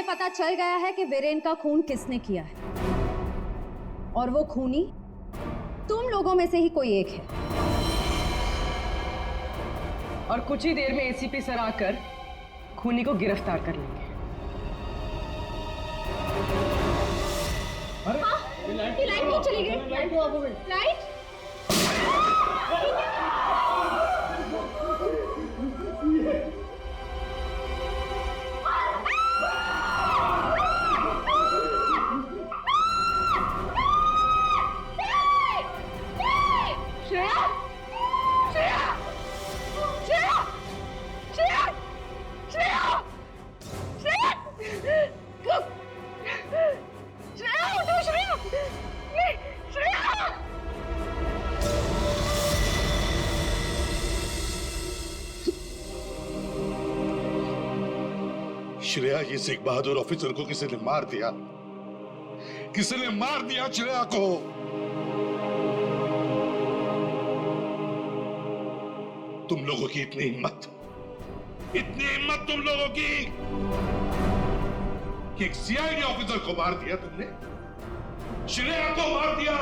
पता चल गया है कि वीरेन का खून किसने किया है, और वो खूनी तुम लोगों में से ही कोई एक है। और कुछ ही देर में एसीपी सर आकर खूनी को गिरफ्तार कर लेंगे। अरे ये लाइट क्यों चली गई? लाइट ऑफ हो गई। लाइट? श्रेया, ये सिख बहादुर ऑफिसर को किसी ने मार दिया, किसी ने मार दिया श्रेया को। तुम लोगों की इतनी हिम्मत तुम लोगों की कि एक सीआईडी ऑफिसर को मार दिया तुमने, श्रेया को मार दिया।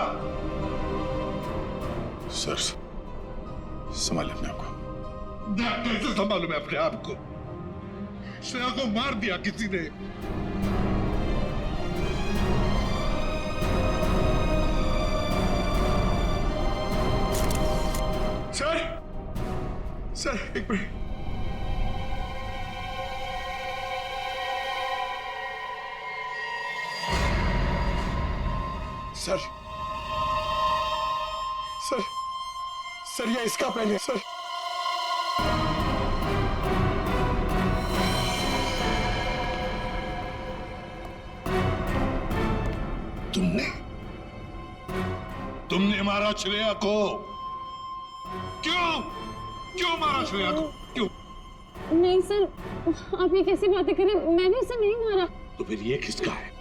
सर, संभालिए अपने आप को। कैसे संभालूं मैं अपने आप को? श्रेया को मार दिया किसी ने। सर एक मिनट। सर ये इसका पेन है सर। तुमने मारा श्रेया को। क्यों मारा श्रेया को? क्यों? नहीं सर, आप ये कैसी बातें करें? मैंने इसे नहीं मारा। तो फिर ये किसका है?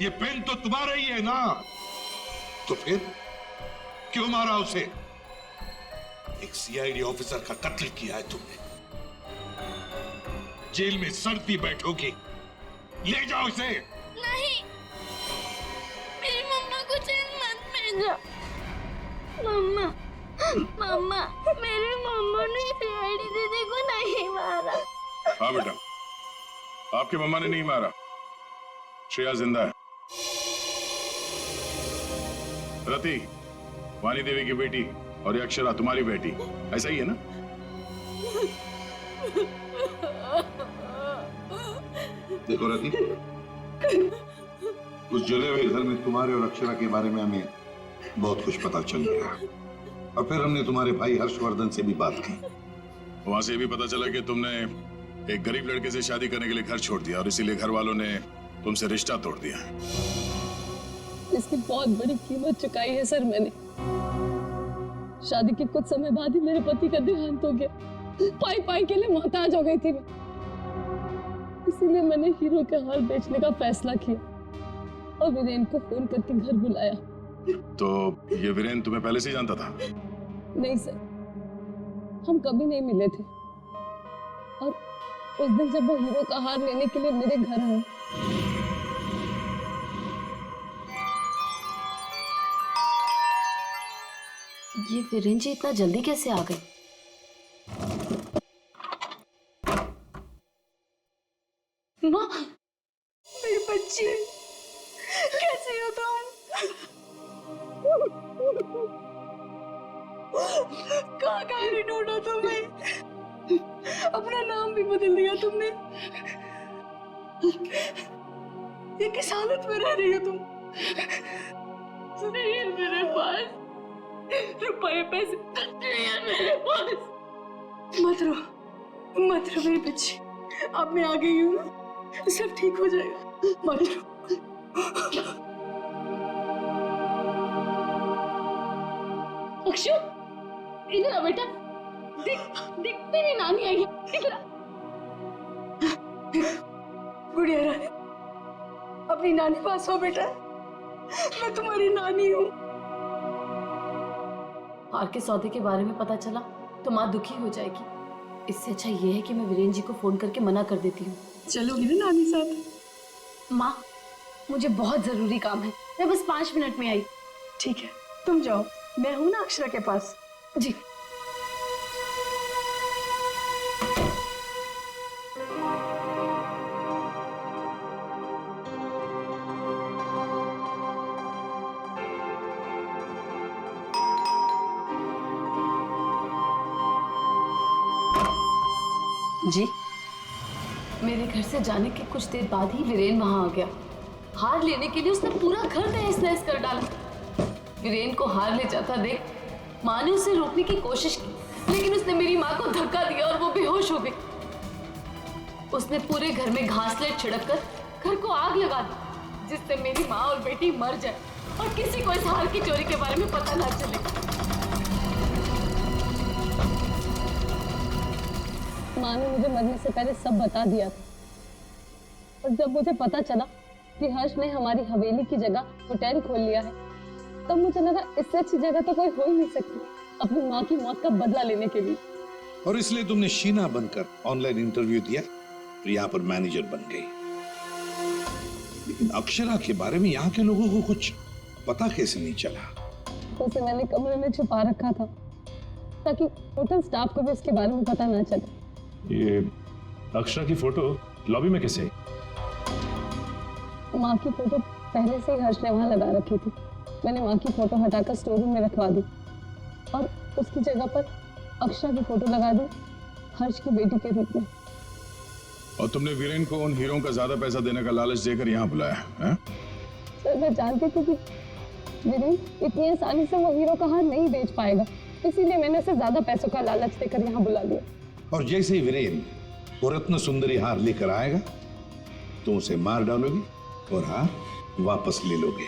ये पेन तो तुम्हारा ही है ना। तो फिर क्यों मारा उसे? एक सीआईडी ऑफिसर का कत्ल किया है तुमने। जेल में सड़ती बैठोगी। ले जाओ इसे। नहीं, मेरी मम्मा को जेल मत भेजो। मम्मा, मेरी मम्मा ने सीआईडी दीदी को नहीं मारा। हाँ बेटा, आपकी मम्मा ने नहीं मारा। श्रेया जिंदा है। रति, वानी देवी की बेटी, और ये अक्षरा तुम्हारी बेटी, ऐसा ही है ना? देखो रति, उस जले हुए घर में तुम्हारे और अक्षरा के बारे में हमें बहुत कुछ पता चल गया, और फिर हमने तुम्हारे भाई हर्षवर्धन से भी बात की। वहां से भी पता चला कि तुमने एक गरीब लड़के से शादी करने के लिए घर छोड़ दिया, और इसीलिए घर वालों ने तुमसे रिश्ता तोड़ दिया। इसकी बहुत बड़ी कीमत चुकाई है सर मैंने। शादी के कुछ समय बाद ही मेरे पति का देहांत हो गया। पाई के लिए मोहताज हो गई थी मैं। इसीलिए मैंने हीरो के हार बेचने का फैसला किया और वीरेन को फोन करके घर बुलाया। तो ये वीरेन तुम्हें पहले से ही जानता था? नहीं सर, हम कभी नहीं मिले थे। और उस दिन जब वो हीरो का हार लेने के लिए मेरे घर आए, ये वीरेन जी इतना जल्दी कैसे आ गए? माँ, मेरी बच्ची, कैसे हो तुम? कहाँ नहीं ढूंढा तुम्हें? अपना नाम भी बदल दिया तुमने। ये किस हालत में रह रही हो तुम? नहीं है मेरे पास रुपए पैसे, नहीं है मेरे पास। मत रो मेरी बच्ची, अब मैं आ गई हूँ, सब ठीक हो जाएगा। मत रो। अक्षु, इधर आ बेटा। देख तेरी नानी आई है। इधर आ। गुड़िया रानी, अपनी नानी पास हो बेटा। मैं तुम्हारी नानी हूँ। हार के सौदे के बारे में पता चला तो माँ दुखी हो जाएगी। इससे अच्छा ये है कि मैं वीरेन जी को फोन करके मना कर देती हूँ। चलोगी ना नानी साथ? माँ, मुझे बहुत जरूरी काम है, मैं बस 5 मिनट में आई। ठीक है, तुम जाओ, मैं हूं ना अक्षरा के पास। जी। जी, मेरे घर से जाने के कुछ देर बाद ही वीरेन वहां आ गया। हार लेने के लिए उसने पूरा घर तहस नहस कर डाला। वीरेन को हार ले जाता देख माँ ने उसे रोकने की कोशिश की, लेकिन उसने मेरी माँ को धक्का दिया और वो बेहोश हो गई। उसने पूरे घर में घासलेट छिड़क कर घर को आग लगा दी, जिससे मेरी माँ और बेटी मर जाए और किसी को इस हार की चोरी के बारे में पता ना चले। माँ ने मुझे मरने से पहले सब बता दिया था, और जब मुझे पता चला कि हर्ष ने हमारी हवेली की जगह होटल खोल लिया है, तब मुझे लगा इससे अच्छी जगह तो कोई हो ही नहीं सकती अपनी माँ की मौत का बदला लेने के लिए। और इसलिए तुमने शीना बनकर ऑनलाइन इंटरव्यू दिया, तो यहाँ पर मैनेजर बन गई। लेकिन अक्षरा के बारे में यहाँ के लोगों को कुछ पता कैसे नहीं चला? उसे मैंने कमरे में छुपा रखा था ताकि होटल स्टाफ को भी उसके बारे में पता ना चले। ये अक्षरा की फोटो लॉबी में कैसे आई? माँ की फोटो पहले से ही हर्ष ने वहां लगा रखी थी। मैंने माँ की फोटो हटाकर स्टोर रूम में रखवा दी और उसकी जगह पर अक्षरा की फोटो लगा दी, हर्ष की बेटी के रूप में। और तुमने वीरेन को उन हीरों का ज्यादा पैसा देने का लालच देकर यहाँ बुलाया है? सर, मैं जानती थी कि वीरेन इतनी आसानी से वो हीरो का हार नहीं बेच पाएगा, इसीलिए मैंने उसे ज्यादा पैसों का लालच देकर यहाँ बुला लिया। और जैसे ही वीरेन वो रत्न सुंदरी हार लेकर आएगा, तुम उसे मार डालोगी और हार वापस ले लोगे।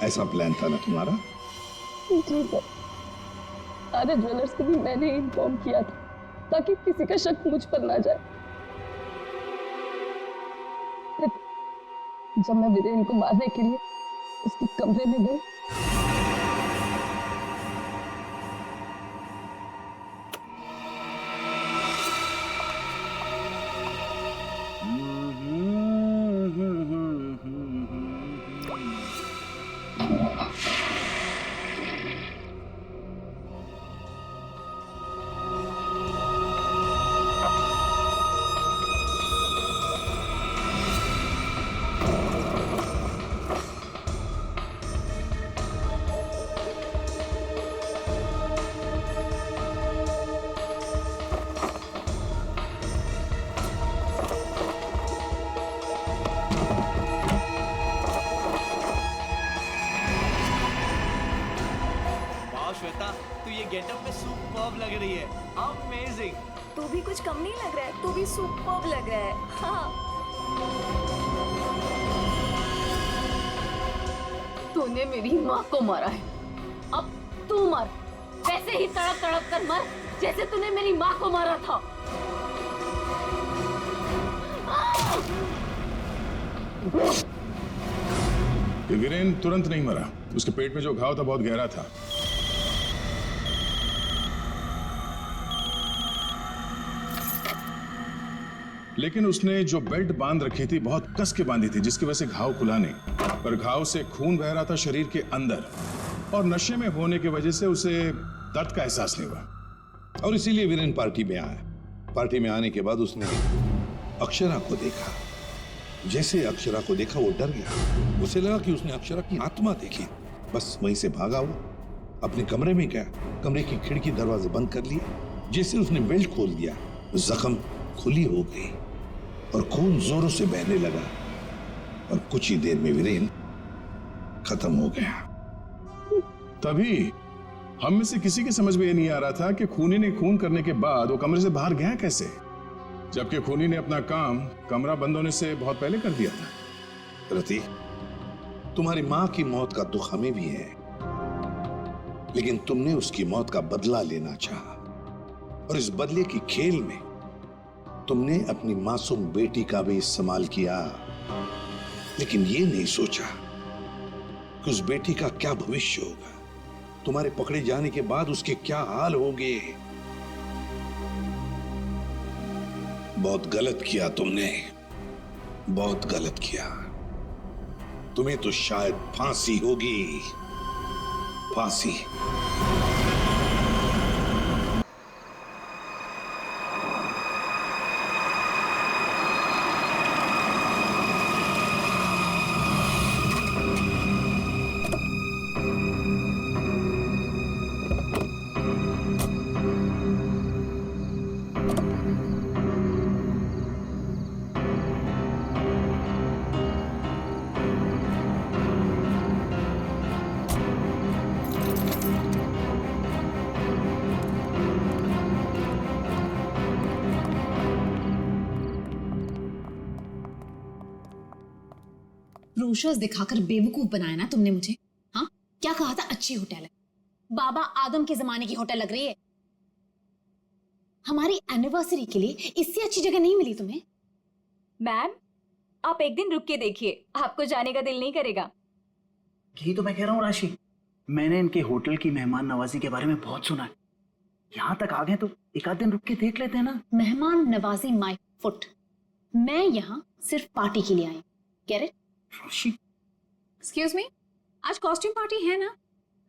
ऐसा प्लान था ना तुम्हारा? जी सर, सारे ज्वेलर्स को भी मैंने इन्फॉर्म किया था ताकि किसी का शक मुझ पर ना जाए। फिर जब मैं वीरेन को मारने के लिए उसके कमरे में गई, श्वेता, तू ये गेटअप में सुपर्ब लग रही है। अमेजिंग। तू भी कुछ कम नहीं लग रहा है, तू भी सुपर्ब लग रहा है। हाँ। तूने मेरी माँ को मारा है, अब तू मर, वैसे ही तड़प तड़प कर मर जैसे तूने मेरी माँ को मारा था। वीरेन तुरंत नहीं मरा, उसके पेट में जो घाव था बहुत गहरा था। लेकिन उसने जो बेल्ट बांध रखी थी बहुत कस के बांधी थी, जिसकी वजह से घाव खुला नहीं, पर घाव से खून बह रहा था शरीर के अंदर, और नशे में होने की वजह से उसे दर्द का एहसास नहीं हुआ। और इसीलिए वीरेन पार्टी में आया। पार्टी में आने के बाद उसने अक्षरा को देखा। जैसे अक्षरा को देखा वो डर गया। उसे लगा कि उसने अक्षरा की आत्मा देखी। बस वहीं से भागा वो अपने कमरे में गया, कमरे की खिड़की दरवाजे बंद कर लिए। जैसे उसने बेल्ट खोल दिया, जख्म खुली हो गई और खून जोरों से बहने लगा, और कुछ ही देर में वीरेन खत्म हो गया। तभी हम में से किसी के समझ में ये नहीं आ रहा था कि खूनी ने खून करने के बाद वो कमरे से बाहर गया कैसे, जबकि खूनी ने अपना काम कमरा बंद होने से बहुत पहले कर दिया था। रति, तुम्हारी मां की मौत का दुख हमें भी है, लेकिन तुमने उसकी मौत का बदला लेना चाहा, और इस बदले की खेल में तुमने अपनी मासूम बेटी का भी इस्तेमाल किया। लेकिन ये नहीं सोचा कि उस बेटी का क्या भविष्य होगा, तुम्हारे पकड़े जाने के बाद उसके क्या हाल होंगे। बहुत गलत किया तुमने, बहुत गलत किया। तुम्हें तो शायद फांसी होगी, फांसी। ब्रोशर्स दिखाकर बेवकूफ बनाया ना तुमने मुझे। हाँ, क्या कहा था अच्छी होटल है, बाबा आदम के जमाने की होटल लग रही है। हमारी एनिवर्सरी के लिए इससे अच्छी जगह नहीं मिली तुम्हें। मैम, आप एक दिन रुक के देखिए, आपको जाने का दिल नहीं करेगा। यही तो मैं कह रहा हूँ राशि, मैंने इनके होटल की मेहमान नवाजी के बारे में बहुत सुना है। यहाँ तक आ गए तो एक आध दिन रुक के देख लेते हैं ना। मेहमान नवाजी माय फुट, मैं यहाँ सिर्फ पार्टी के लिए आई। Get it? एक्सक्यूज मी, आज कॉस्ट्यूम पार्टी है ना?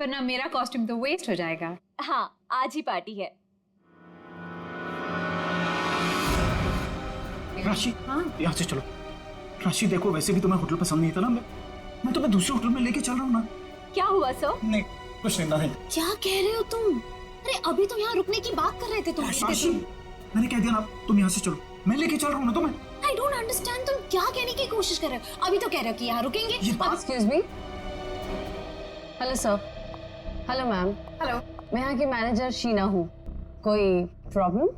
वरना मेरा कॉस्ट्यूम तो वेस्ट हो जाएगा। हाँ, आज ही पार्टी है। राशि, हाँ? यहाँ से चलो। राशि देखो, वैसे भी तुम्हें होटल पसंद नहीं था ना, मैं तुम्हें दूसरे होटल में लेके चल रहा हूँ ना। क्या हुआ सर? नहीं, कुछ नहीं। क्या कह रहे हो तुम? अरे अभी तो यहाँ रुकने की बात कर रहे थे तुम। राशि, मैंने कह दिया ना, तुम यहाँ से चलो, मैं लेके चल रहा हूँ ना तुम्हें। आई डोंट अंडरस्टैंड, तुम क्या कहने की कोशिश कर रहे हो? अभी तो कह रहे हो कि यहाँ रुकेंगे। Excuse me. Hello sir. Hello ma'am. Hello, मैं यहाँ की मैनेजर शीना हूँ। कोई problem?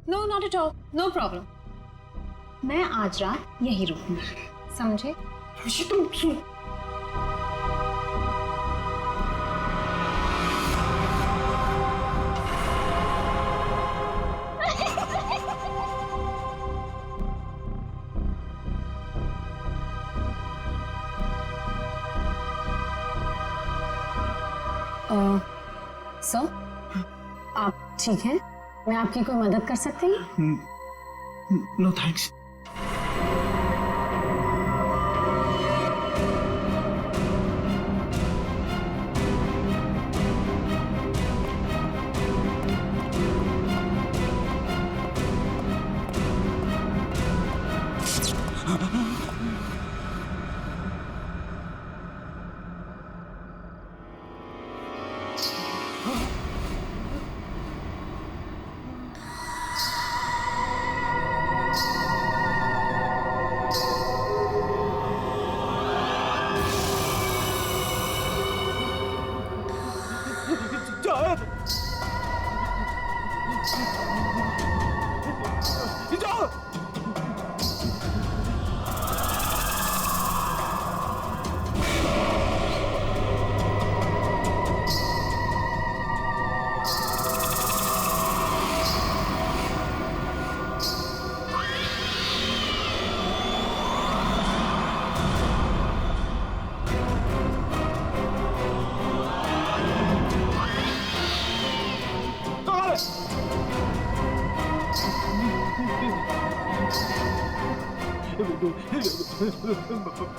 No not at all, no problem. मैं आज रात यहीं रुकूंगी, समझे? राशि तुम सुन। सर, आप ठीक हैं? मैं आपकी कोई मदद कर सकती हूँ? No thanks.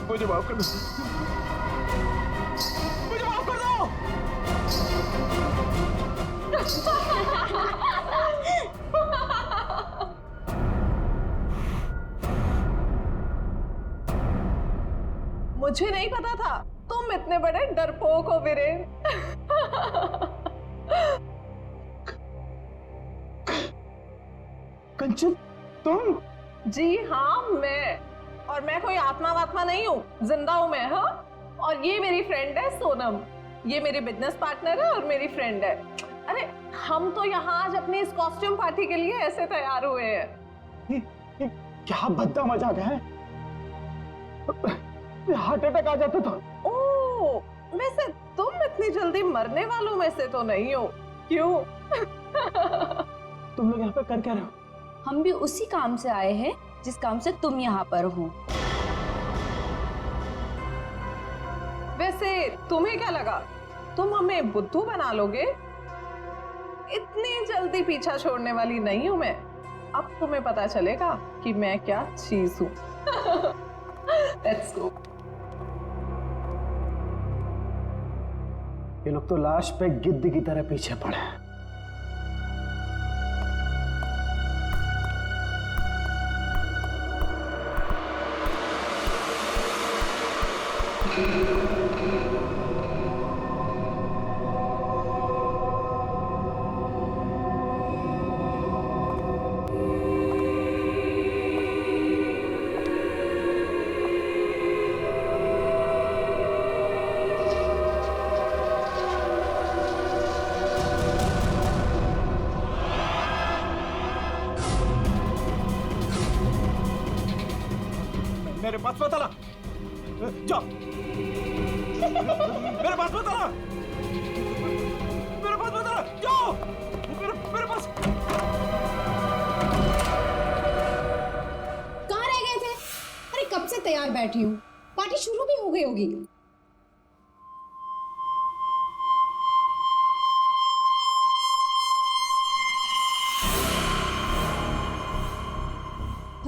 मुझे माफ कर दो, मुझे माफ कर दो। मुझे नहीं पता था तुम इतने बड़े डरपोक हो वीरेन। कंचन, तुम? जी हाँ, और मैं कोई आत्मा वात्मा नहीं हूँ, जिंदा हूँ मैं। हाँ, और ये मेरी फ्रेंड है सोनम, ये मेरी बिजनेस पार्टनर है और मेरी फ्रेंड है। अरे हम तो यहाँ आज अपनी इस कॉस्ट्यूम पार्टी के लिए ऐसे तैयार हुए हैं। क्या भद्दा मजाक है, हार्ट अटैक आ जाता था। ओह, वैसे तुम इतनी जल्दी मरने वालों में से तो नहीं हो, क्यों? तुम लोग यहाँ पे कर क्या रहे हो? हम भी उसी काम से आए हैं जिस काम से तुम यहाँ पर हो। वैसे तुम्हें क्या लगा तुम हमें बुद्धू बना लोगे? इतनी जल्दी पीछा छोड़ने वाली नहीं हूं मैं। अब तुम्हें पता चलेगा कि मैं क्या चीज हूं। Let's go. ये लोग तो लाश पे गिद्ध की तरह पीछे पड़े हैं। मेरे पास मत आना, जाओ। मेरे पास मत आना, मेरे पास मत आना, जाओ। मेरे पास। कहाँ रह गए थे? अरे कब से तैयार बैठी हूँ, पार्टी शुरू भी हो गई होगी।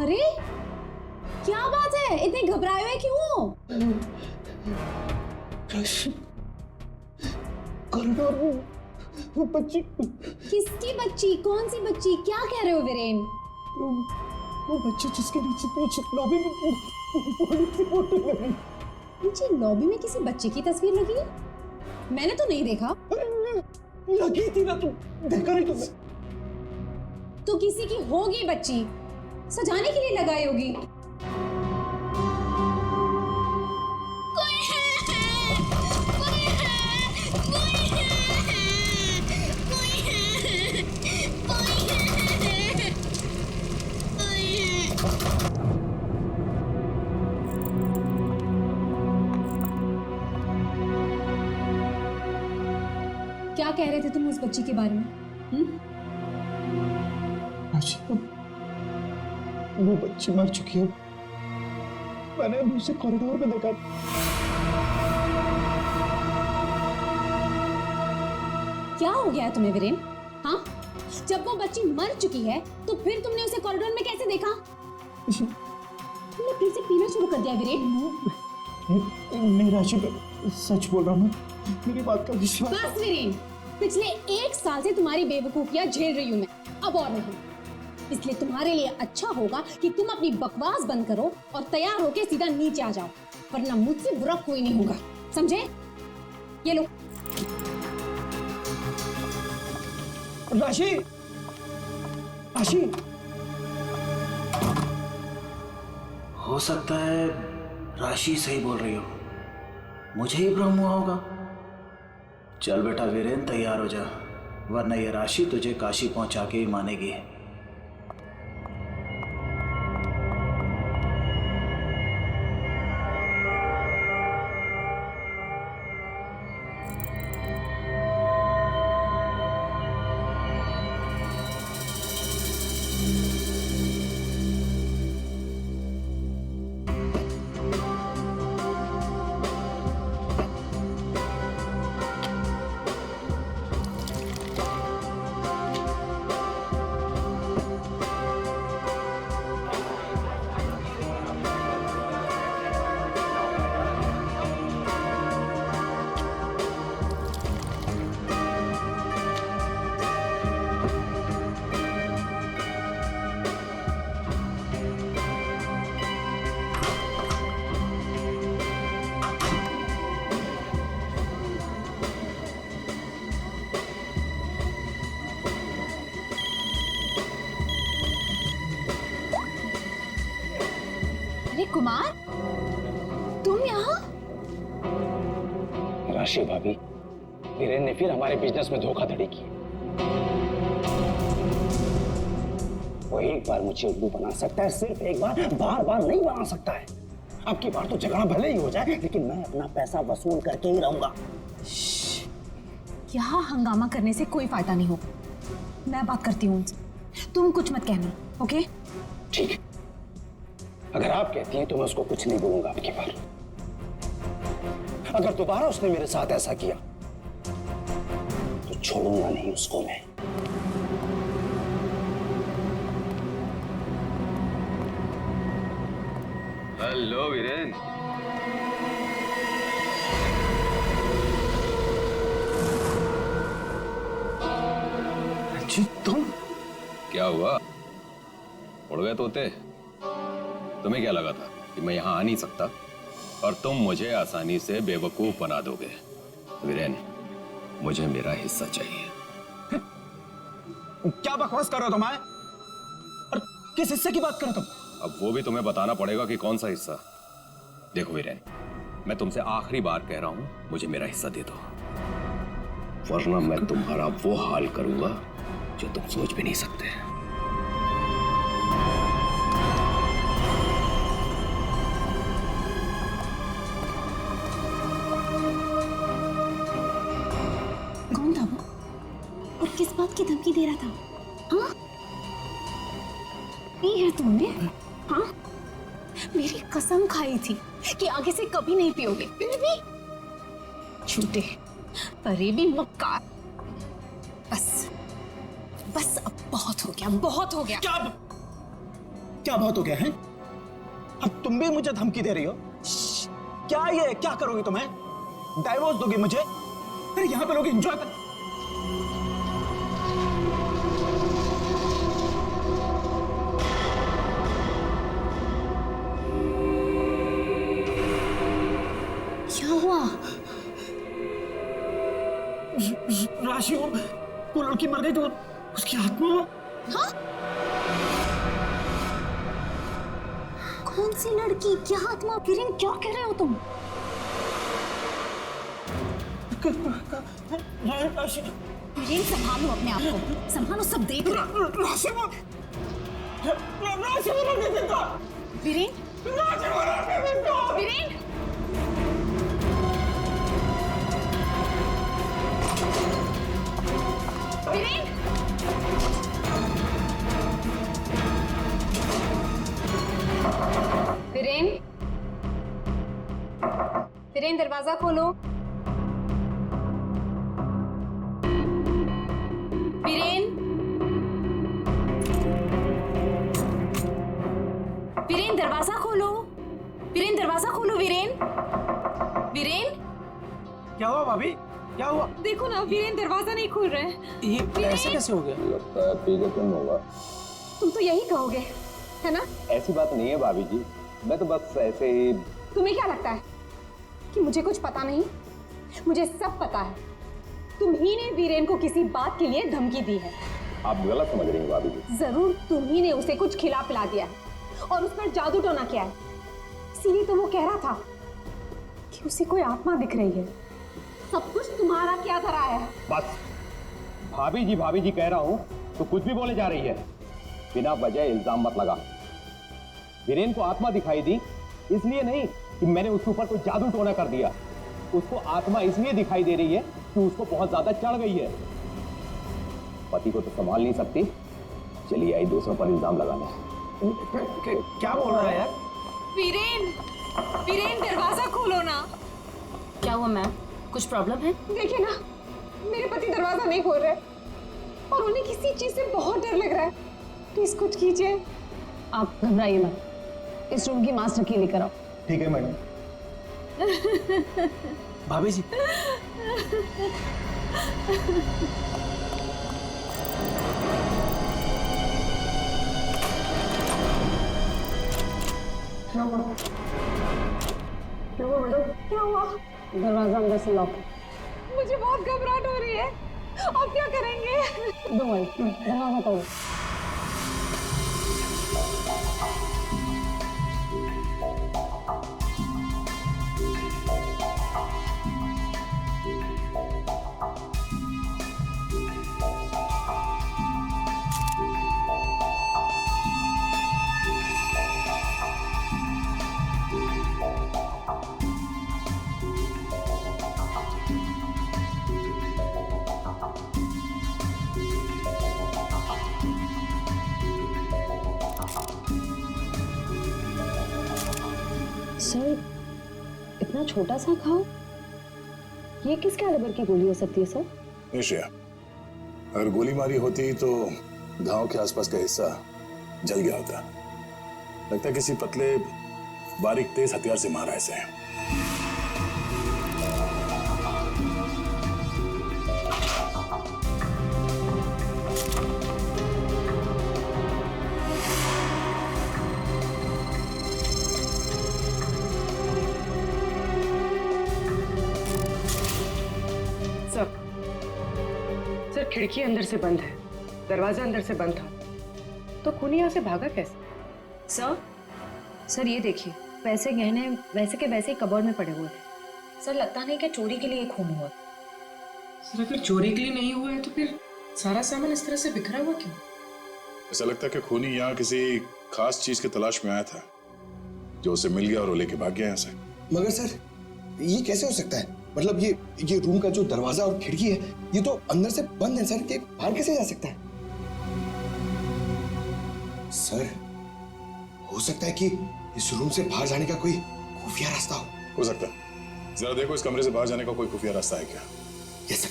अरे क्या बात है, इतने घबराए हुए क्यों? कॉरिडोर में वो बच्ची। किसकी बच्ची? कौन सी बच्ची? क्या कह रहे हो वीरेन? वो बच्ची जिसके नीचे लॉबी में बड़ी सी फोटो लगी। नीचे लॉबी में किसी बच्चे की तस्वीर लगी है? मैंने तो नहीं देखा। लगी थी ना, तू देखा नहीं तुमने? तो किसी की होगी बच्ची, सजाने के लिए लगाई होगी। क्या कह रहे थे तुम उस बच्ची के बारे में? वो बच्ची मर चुकी है। मैंने उसे कॉरिडोर में देखा। क्या हो गया है तुम्हें वीरेन? हाँ, जब वो बच्ची मर चुकी है तो फिर तुमने उसे कॉरिडोर में कैसे देखा? तुमने फिर से पीना शुरू कर दिया वीरेन? नहीं राशि, सच बोल रहा हूँ, मेरी बात का विश्वास। बस वीरेन, पिछले 1 साल से तुम्हारी बेवकूफियां झेल रही हूं मैं, अब और नहीं। इसलिए तुम्हारे लिए अच्छा होगा कि तुम अपनी बकवास बंद करो और तैयार होके सीधा नीचे आ जाओ, वरना मुझसे बुरा कोई नहीं होगा, समझे? ये लो। राशि, राशि, हो सकता है राशि सही बोल रही हो, मुझे ही भ्रम हुआ होगा। चल बेटा वीरेन, तैयार हो जा, वरना ये राशि तुझे काशी पहुंचा के ही मानेगी। कुमार, तुम यहाँ? राशि भाभी, वीरेन ने फिर हमारे बिजनेस में धोखाधड़ी की। वो एक बार मुझे उल्लू बना सकता है, सिर्फ एक बार, बार बार नहीं बना सकता है। अब की बार तो झगड़ा भले ही हो जाए, लेकिन मैं अपना पैसा वसूल करके ही रहूंगा। यहाँ हंगामा करने से कोई फायदा नहीं होगा, मैं बात करती हूँ उनसे, तुम कुछ मत कहना, ओके? ठीक है, अगर आप कहती हैं तो मैं उसको कुछ नहीं बोलूंगा अब की बार। अगर दोबारा उसने मेरे साथ ऐसा किया तो छोड़ूंगा नहीं उसको मैं। हेलो वीरेन। राशि तुम? क्या हुआ, उड़ गए तोते? तुम्हें क्या लगा था कि मैं यहाँ आ नहीं सकता और तुम मुझे आसानी से बेवकूफ बना दोगे? वीरेन, मुझे मेरा हिस्सा चाहिए। क्या बकवास कर रहे हो तुम? और किस हिस्से की बात कर रहे हो तुम? अब वो भी तुम्हें बताना पड़ेगा कि कौन सा हिस्सा। देखो वीरेन, मैं तुमसे आखिरी बार कह रहा हूं, मुझे मेरा हिस्सा दे दो, वरना मैं तुम्हारा वो हाल करूंगा जो तुम सोच भी नहीं सकते। कौन था वो और किस बात की धमकी दे रहा था? हाँ, नहीं है तुमने? हाँ, मेरी कसम खाई थी कि आगे से कभी नहीं पियोगे, फिर भी झूठे फरेबी मक्कार। बस बस अब बहुत हो गया, बहुत हो गया। क्या बहुत हो गया है? अब तुम भी मुझे धमकी दे रही हो? क्या ये क्या करोगी तुम्हें? डाइवोर्स दोगी मुझे? फिर यहाँ पे लोग एंजॉय कर। क्या हुआ? राशि, वो लड़की मर गई तो उसकी आत्मा। हाँ? कौन सी लड़की? क्या आत्मा? किरण, क्या कह रहे हो तुम? राशि, किरण, संभालो अपने आप को, संभालो, सब देख रहे हैं। राशि, वीरेन, वीरेन, वीरेन, वीरेन, वीरेन, दरवाजा खोलो। वीरेन, वीरेन, दरवाजा खोलो। वीरेन, दरवाजा खोलो। वीरेन, वीरेन, क्या हुआ भाभी? क्या हुआ? देखो ना, वीरेन दरवाजा नहीं खोल रहे हैं। ये ऐसे कैसे हो गया? लगता है पी के तुम होगा। तुम तो यही कहोगे, है ना? ऐसी बात नहीं है भाभी जी, मैं तो बस ऐसे ही। तुम्हें क्या लगता है कि मुझे कुछ पता नहीं? मुझे सब पता है। तुम ही ने वीरेन को किसी बात के लिए धमकी दी है। आप गलत समझ रही हैं भाभी जी। जरूर तुम ही ने उसे कुछ खिला पिला दिया है और उस पर जादू टोना किया है। इसीलिए तो वो कह रहा था कि उसे कोई आत्मा दिख रही है। सब कुछ तुम्हारा क्या धरा है? बस भाभी जी कह रहा हूं तो कुछ भी बोले जा रही है। बिना वजह इल्जाम मत लगा। वीरेन को आत्मा दिखाई दी इसलिए नहीं कि मैंने उसके ऊपर कोई जादू टोना कर दिया। उसको आत्मा इसलिए दिखाई दे रही है कि उसको बहुत ज्यादा चढ़ गई है। पति को तो संभाल नहीं सकती, चलिए आई दूसरों पर इल्जाम लगाने। क्या बोल रहा है यार? वीरेन, वीरेन, दरवाजा खोलो ना। क्या हुआ मैम, कुछ प्रॉब्लम है? देखिए ना, मेरे पति दरवाजा नहीं खोल रहे और उन्हें किसी चीज से बहुत डर लग रहा है। प्लीज कुछ कीजिए। आप घबराइए मत, इस रूम की मास्टर की लेकर आओ। ठीक है मैडम। भाभी जी, क्या हुआ? दरवाजा अंदर से लॉक। मुझे बहुत घबराहट हो रही है। अब क्या करेंगे? दो मिनट, दरवाजा तोड़ो। सर, इतना छोटा सा घाव, ये किस कैलिबर की गोली हो सकती है सर? निश्चय, अगर गोली मारी होती तो घाव के आसपास का हिस्सा जल गया होता। लगता है किसी पतले बारीक तेज हथियार से मारा ऐसे। खिड़की अंदर से बंद है, दरवाजा अंदर से बंद था, तो खूनी यहाँ से भागा कैसे? सर ये देखिए, पैसे गहने वैसे के वैसे ही कबर्ड में पड़े हुए थे। सर लगता नहीं कि चोरी के लिए खून हुआ। सर अगर चोरी के लिए नहीं हुआ है तो फिर सारा सामान इस तरह से बिखरा हुआ क्यों? ऐसा लगता है कि खूनी यहाँ किसी खास चीज की तलाश में आया था, जो उसे मिल गया और वो लेके भाग गया यहाँ से। मगर सर ये कैसे हो सकता है? मतलब ये रूम का जो दरवाजा और खिड़की है ये तो अंदर से बंद है सर, कि बाहर कैसे जा सकता है? सर हो सकता है कि इस रूम से बाहर जाने का कोई खुफिया रास्ता हो सकता है। जरा देखो इस कमरे से बाहर जाने का कोई खुफिया रास्ता है क्या? Yes sir.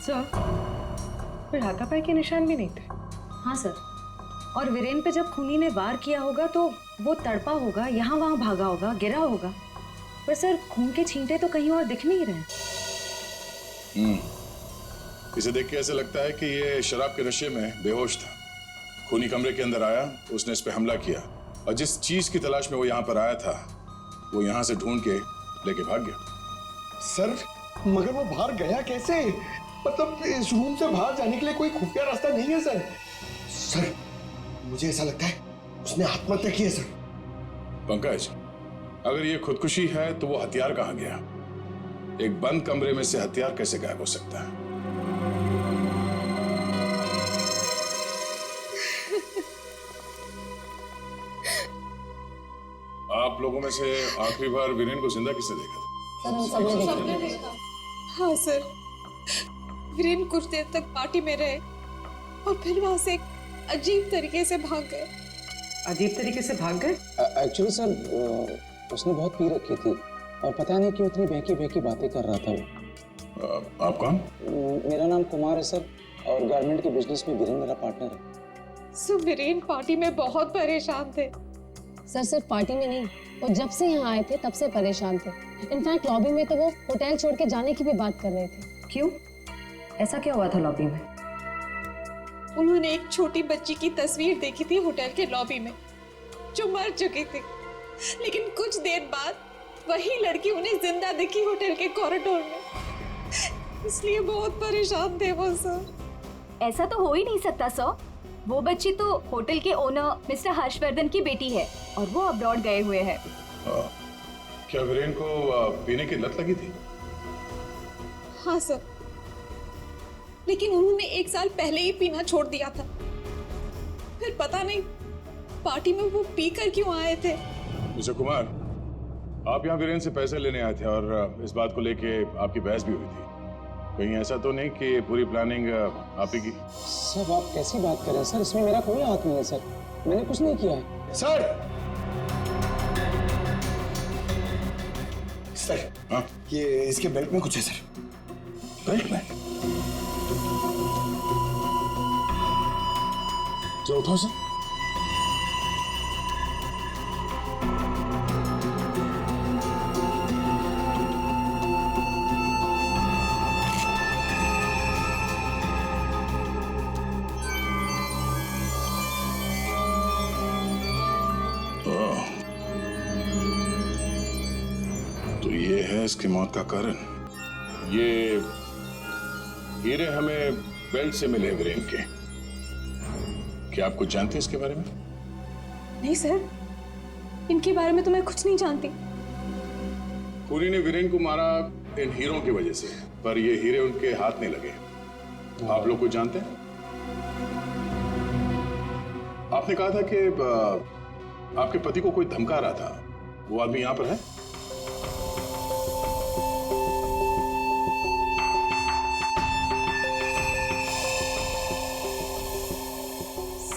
सर फिर हाथापाई के निशान भी नहीं थे। हाँ सर, और वीरेन पे जब खूनी ने वार किया होगा तो वो तड़पा होगा, यहाँ वहाँ भागा होगा, गिरा होगा, पर सर खून के छींटे तो कहीं और दिख नहीं रहे। इसे देख के ऐसे लगता है कि ये शराब के नशे में बेहोश था। खूनी कमरे के अंदर आया, उसने इस पे हमला किया और जिस चीज की तलाश में वो यहाँ पर आया था वो यहाँ से ढूंढ के लेके भाग गया। सर मगर वो बाहर गया कैसे? मतलब इस रूम से बाहर जाने के लिए कोई खुफिया रास्ता नहीं है सर। सर मुझे ऐसा लगता है उसने आत्महत्या की है सर। पंकज, अगर ये खुदकुशी है तो वो हथियार कहाँ गया? एक बंद कमरे में से हथियार कैसे गायब हो सकता है? आप लोगों में से आखिरी बार वीरेन को जिंदा किसने देखा था? सर हम सबने देखा। हाँ सर, वीरेन कुछ देर तक पार्टी में रहे और फिर वहां से एक अजीब तरीके से भाग गए। अजीब तरीके से भाग गए? एक्चुअली सर उसने बहुत पी रखी थी और पता नहीं क्यों इतनी बहकी बहकी बातें कर रहा था वो। आप कौन? मेरा नाम कुमार है सर, और गारमेंट के बिजनेस में वीरेन मेरा पार्टनर है। सो वीरेन पार्टी में बहुत परेशान थे। सर सिर्फ पार्टी में नहीं, वो जब से यहाँ आए थे तब से परेशान थे। इनफैक्ट लॉबी में तो वो होटल छोड़ के जाने की भी बात कर रहे थे। क्यों? ऐसा क्या हुआ था लॉबी में? उन्होंने एक छोटी बच्ची की तस्वीर देखी थी होटल के लॉबी में जो मर चुकी थी, लेकिन कुछ देर बाद वही लड़की उन्हें जिंदा दिखी होटल के कॉरिडोर में। इसलिए बहुत परेशान थे वो सर। ऐसा तो हो ही नहीं सकता सर, वो बच्ची तो होटल के ओनर मिस्टर हर्षवर्धन की बेटी है और वो अब्रॉड गए हुए हैं। क्या वीरेन को पीने की लत लगी थी? हाँ सर, लेकिन उन्होंने 1 साल पहले ही पीना छोड़ दिया था। फिर पता नहीं पार्टी में वो पीकर क्यों आए थे। मिस्टर कुमार, आप यहाँ वीरेन से पैसे लेने आए थे और इस बात को लेके आपकी बहस भी हुई थी। कहीं ऐसा तो नहीं कि पूरी प्लानिंग आप ही की? सर आप कैसी बात कर रहे हैं सर, इसमें मेरा कोई हाथ नहीं है सर, मैंने कुछ नहीं किया है। सर सर हाँ? ये इसके बेल्ट में कुछ है सर। बेल्ट में? जो उठाओ सर। तो ये है इसकी मौत का कारण। ये हीरे हमें बेल्ट से मिले वीरेन के। क्या आप कुछ जानते हैं इसके बारे में? नहीं सर, इनके बारे में तो मैं कुछ नहीं जानती। खूनी ने वीरेन को मारा इन हीरों की वजह से, पर ये हीरे उनके हाथ नहीं लगे। आप लोग कुछ जानते हैं? आपने कहा था कि आपके पति को कोई धमका रहा था, वो आदमी यहाँ पर है?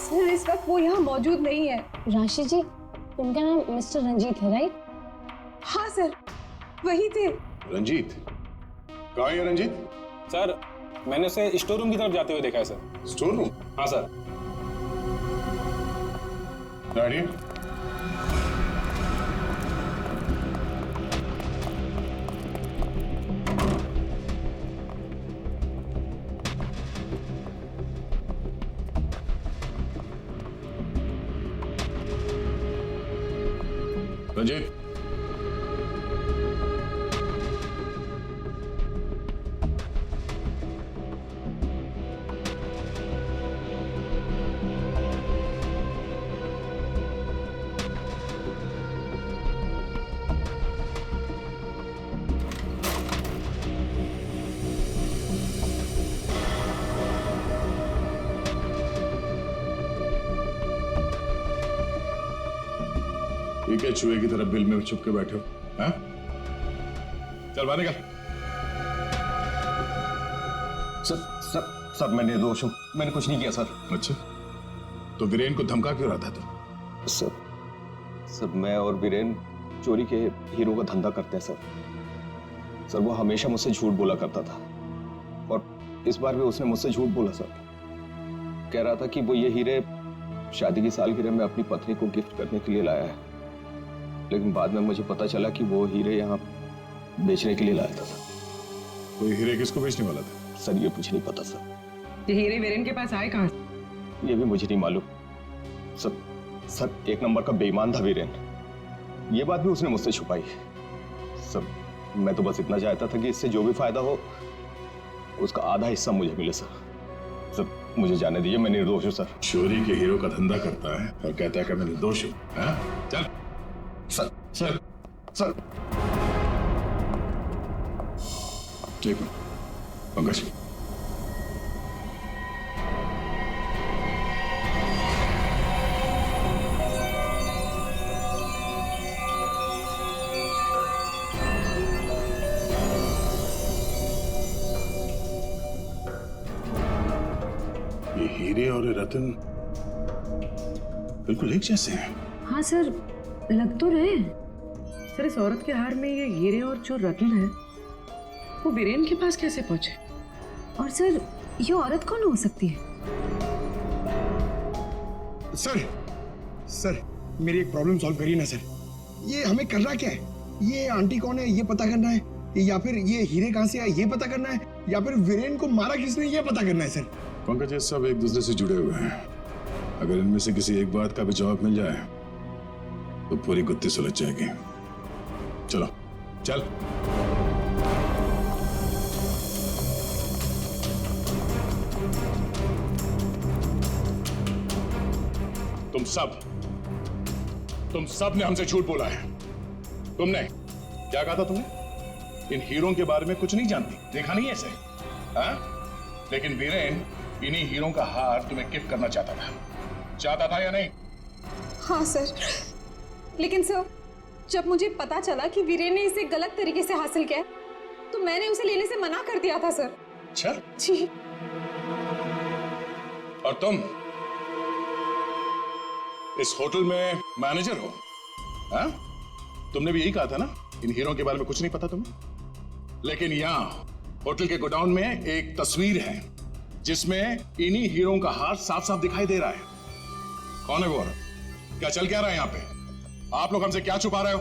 सर इस वक्त वो यहाँ मौजूद नहीं है। राशि जी, उनका नाम मिस्टर रंजीत है राइट? हाँ सर, वही थे। रंजीत? कहाँ है रंजीत? सर मैंने उसे स्टोर रूम की तरफ जाते हुए देखा है सर। Store room? हाँ सर। गाड़ी? रंजीत, ठीक है, चूहे की तरफ बिल में छुप के बैठे हो, हाँ? चल बाहर निकल। सर मैं निर्दोष हूँ, मैंने कुछ नहीं किया सर। अच्छा, तो वीरेन को धमका क्यों रहा था तू? सर मैं और वीरेन चोरी के हीरो का धंधा करते हैं सर। वो हमेशा मुझसे झूठ बोला करता था और इस बार भी उसने मुझसे झूठ बोला सर। कह रहा था कि वो ये हीरे शादी की सालगिरह में अपनी पत्नी को गिफ्ट करने के लिए लाया है, लेकिन बाद में मुझे पता चला कि वो हीरे यहाँ बेचने के लिए लाया था। वो हीरे किसको बेचने वाला था? सर ये मुझे नहीं पता सर। ये हीरे वीरेन के पास आए कहाँ से? ये भी मुझे नहीं मालूम सर। एक नंबर का बेईमान था वीरेन, ये बात भी उसने मुझसे छुपाई। सर मैं तो बस इतना चाहता था कि इससे जो भी फायदा हो उसका आधा हिस्सा मुझे मिले सर। मुझे जाने दीजिए, मैं निर्दोष हूँ सर। चोरी के हीरो का धंधा करता है और कहता है कि मैं निर्दोष हूँ, हाँ? चल सर ठीक है पंकज। ये हीरे और ये रतन बिल्कुल एक जैसे हैं। हाँ सर, लग तो रहे हैं। सर इस औरत के हार में ये हीरे और जो रत्न है वो वीरेन के पास कैसे पहुंचे? और सर ये औरत कौन हो सकती है? सर मेरी एक प्रॉब्लम सॉल्व करिए ना सर। ये हमें करना क्या है? ये आंटी कौन है ये पता करना है, या फिर ये हीरे कहाँ से आए ये पता करना है, या फिर वीरेन को मारा किसने ये पता करना है सर। पंकज ये सब एक दूसरे से जुड़े हुए हैं। अगर इनमें से किसी एक बात का भी जवाब मिल जाए तो पूरी गुत्थी सुलझ जाएगी। चलो चल। तुम सब ने हमसे झूठ बोला है। तुमने क्या कहा था? तुमने इन हीरों के बारे में कुछ नहीं जानती, देखा नहीं ऐसे, हाँ? लेकिन वीरेन इन्हीं हीरों का हार तुम्हें गिफ्ट करना चाहता था या नहीं? हाँ सर, लेकिन सर जब मुझे पता चला कि वीरेन ने इसे गलत तरीके से हासिल किया तो मैंने उसे लेने से मना कर दिया था सर। अच्छा जी। और तुम इस होटल में मैनेजर हो, हाँ? तुमने भी यही कहा था ना इन हीरों के बारे में कुछ नहीं पता तुम्हें। लेकिन यहाँ होटल के गोडाउन में एक तस्वीर है जिसमें इन्हीं हीरों का हार साफ साफ दिखाई दे रहा है। कौन है वो औरत? क्या चल क्या रहा है यहाँ पे? आप लोग हमसे क्या छुपा रहे हो?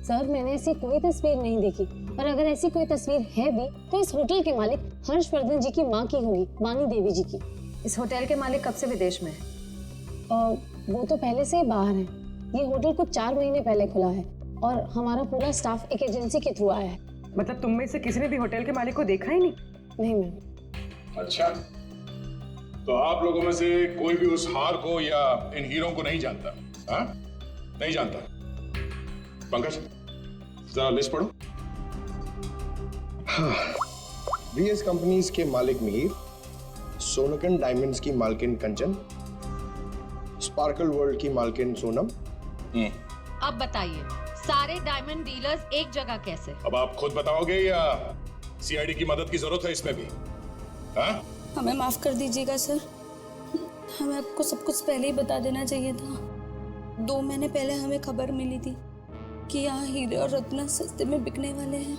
सर मैंने ऐसी कोई तस्वीर नहीं देखी, और अगर ऐसी कोई तस्वीर है भी तो इस होटल के मालिक हर्षवर्धन जी की माँ की होगी, वाणी देवी जी की। इस होटल के मालिक कब से विदेश में है? वो तो पहले से ही बाहर है। ये होटल कुछ 4 महीने पहले खुला है और हमारा पूरा स्टाफ एक एजेंसी के थ्रू आया है। मतलब तुम में से किसी ने भी होटल के मालिक को देखा ही नहीं? नहीं मैम। अच्छा, तो आप लोगों में से कोई भी उस हार को या इन हीरों को नहीं जानता, हाँ? नहीं जानता। पंकज जरा लिस्ट पढ़ो। हाँ, वीएस कंपनीज के मालिक मीर, सोनकन डायमंड्स की मालकिन कंचन, स्पार्कल वर्ल्ड की मालकिन सोनम। अब बताइए सारे डायमंड डीलर्स एक जगह कैसे? अब आप खुद बताओगे या सीआईडी की मदद की जरूरत है इसमें भी? हाँ? हमें माफ कर दीजिएगा सर, हमें आपको सब कुछ पहले ही बता देना चाहिए था। 2 महीने पहले हमें खबर मिली थी कि यहाँ हीरे और रत्न सस्ते में बिकने वाले हैं,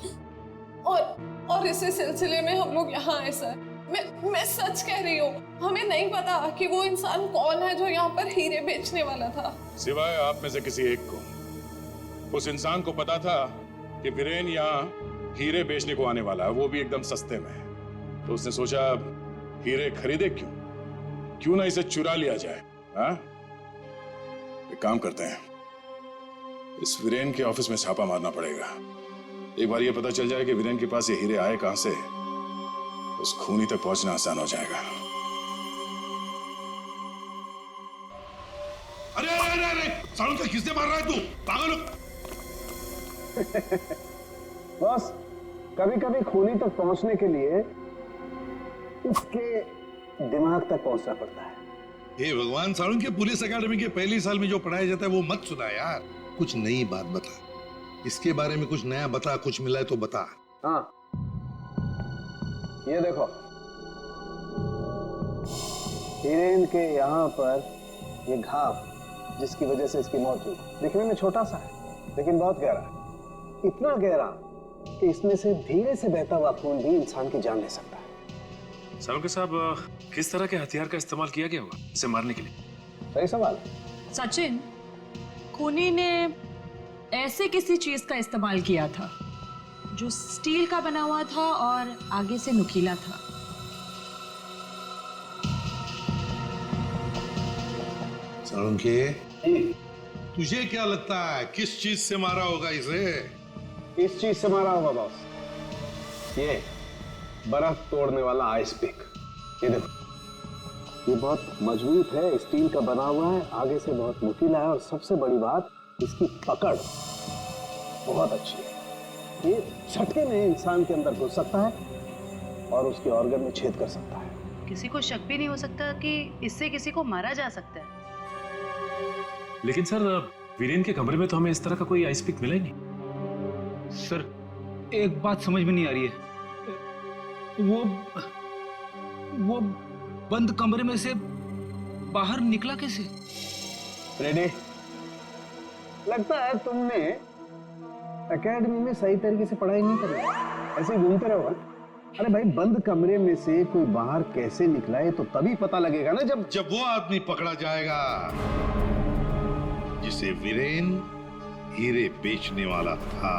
और इसी सिलसिले में हम लोग यहाँ आए सर। मैं सच कह रही हूँ, हमें नहीं पता कि वो इंसान कौन है जो यहाँ पर हीरे बेचने वाला था। सिवाय आप में से किसी एक को उस इंसान को पता था कि वीरेन यहाँ हीरे बेचने को आने वाला है, वो भी एकदम सस्ते में। तो उसने सोचा हीरे खरीदे क्यों ना इसे चुरा लिया जाए, हाँ? एक काम करते हैं, इस वीरेन के ऑफिस में छापा मारना पड़ेगा। एक बार ये पता चल जाए कि वीरेन के पास ये हीरे आए कहां से, उस खूनी तक पहुंचना आसान हो जाएगा। अरे अरे अरे सालों से किसने मार रहा है तू? पागल हो? बस कभी कभी खूनी तक पहुंचने के लिए उसके दिमाग तक पहुंचना पड़ता है। हे भगवान, सालुन के पुलिस अकेडमी के पहले साल में जो पढ़ाया जाता है वो मत सुना यार। कुछ नई बात बता, इसके बारे में कुछ नया बता, कुछ मिला है तो बता। हाँ, ये देखो, हिरेन के यहाँ पर ये घाव जिसकी वजह से इसकी मौत हुई, दिखने में छोटा सा है लेकिन बहुत गहरा है। इतना गहरा कि इसमें से धीरे से बहता हुआ खून भी इंसान की जान ले सकता है। सालुंके साहब, किस तरह के हथियार का इस्तेमाल किया गया होगा इसे मारने के लिए? सही सवाल। सचिन, खूनी ने ऐसे किसी चीज का इस्तेमाल किया था जो स्टील का बना हुआ था और आगे से नुकीला था। सालुंके, तुझे क्या लगता है किस चीज से मारा होगा इसे? इस चीज से मारा होगा बॉस, ये बर्फ तोड़ने वाला आइस पिक। ये देखो, ये बहुत मजबूत है, स्टील का बना हुआ है, आगे से बहुत नुकीला है और सबसे बड़ी बात इसकी पकड़ बहुत अच्छी है। ये झटके में इंसान के अंदर घुस सकता है और उसके ऑर्गन में छेद कर सकता है। किसी को शक भी नहीं हो सकता कि इससे किसी को मारा जा सकता है। लेकिन सर, वीरेन के कमरे में तो हमें इस तरह का कोई आइस पिक मिला ही नहीं। सर, एक बात समझ में नहीं आ रही है, वो बंद कमरे में से बाहर निकला कैसे? रेडी? लगता है तुमने एकेडमी में सही तरीके से पढ़ाई नहीं करी, ऐसे ही घूमते रहो। अरे भाई, बंद कमरे में से कोई बाहर कैसे निकला है तो तभी पता लगेगा ना जब वो आदमी पकड़ा जाएगा जिसे वीरेन हीरे बेचने वाला था।